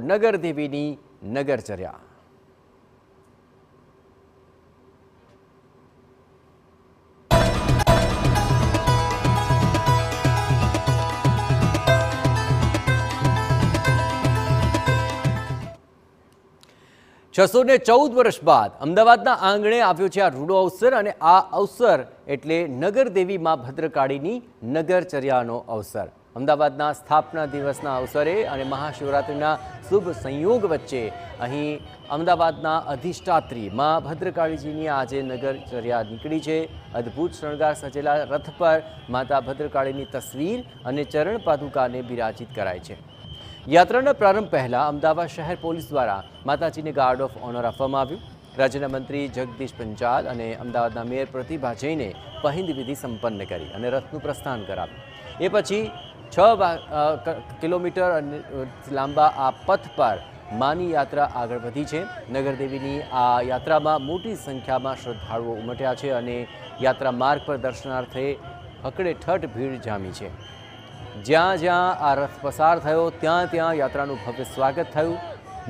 નગરદેવીની નગરચર્યા। $614 વર્ષ બાદ અમદાવાદના આંગણે આવ્યો છે આ રૂડો અવસર અને આ અવસર એટલે નગરદેવી માં ભદ્રકાળીની નગરચર્યાનો અવસર। અમદાવાદના સ્થાપના દિવસના અવસરે અને મહાશિવરાત્રિના શુભ સંયોગ વચ્ચે અહીં અમદાવાદના અધિષ્ઠાત્રી માં ભદ્રકાળીજીની આજે નગરચર્યા નીકળી છે। અદ્ભુત શણગાર સજેલા રથ પર માતા ભદ્રકાળીની તસવીર અને ચરણ પાદુકાને બિરાજિત કરાય છે। યાત્રાના પ્રારંભ પહેલા અમદાવાદ શહેર પોલીસ દ્વારા માતાજીને ગાર્ડ ઓફ ઓનર આપવામાં આવ્યું। રાજ્યના મંત્રી જગદીશ પંચાલ અને અમદાવાદના મેયર પ્રતિભા જૈને પહિંદ વિધિ સંપન્ન કરી અને રથનું પ્રસ્થાન કરાવ્યું। એ પછી 6 કિલોમીટર લાંબા આ પથ પર માની યાત્રા આગળ વધી છે। નગરદેવીની આ યાત્રામાં મોટી સંખ્યામાં શ્રદ્ધાળુઓ ઉમટ્યા છે અને યાત્રા માર્ગ પર દર્શનાર્થે હકડેઠઠ ભીડ જામી છે। જ્યાં જ્યાં આ રથ પસાર થયો ત્યાં ત્યાં યાત્રાનું ભવ્ય સ્વાગત થયું।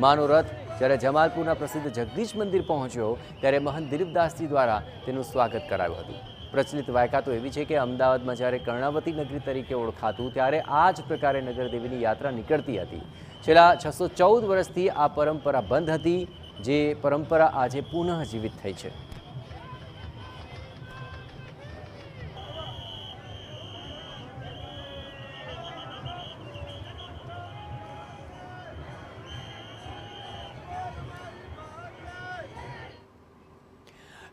માનો રથ જ્યારે જમાલપુરના પ્રસિદ્ધ જગદીશ મંદિર પહોંચ્યો ત્યારે મહંત દિલીપદાસજી દ્વારા તેનું સ્વાગત કરાયું હતું। પ્રચલિત વાયકા તો એવી છે કે અમદાવાદમાં જ્યારે કર્ણાવતી નગરી તરીકે ઓળખાતું ત્યારે આ જ પ્રકારે નગરદેવીની યાત્રા નીકળતી હતી। છેલ્લા 614 વર્ષથી આ પરંપરા બંધ હતી, જે પરંપરા આજે પુનઃ જીવિત થઈ છે।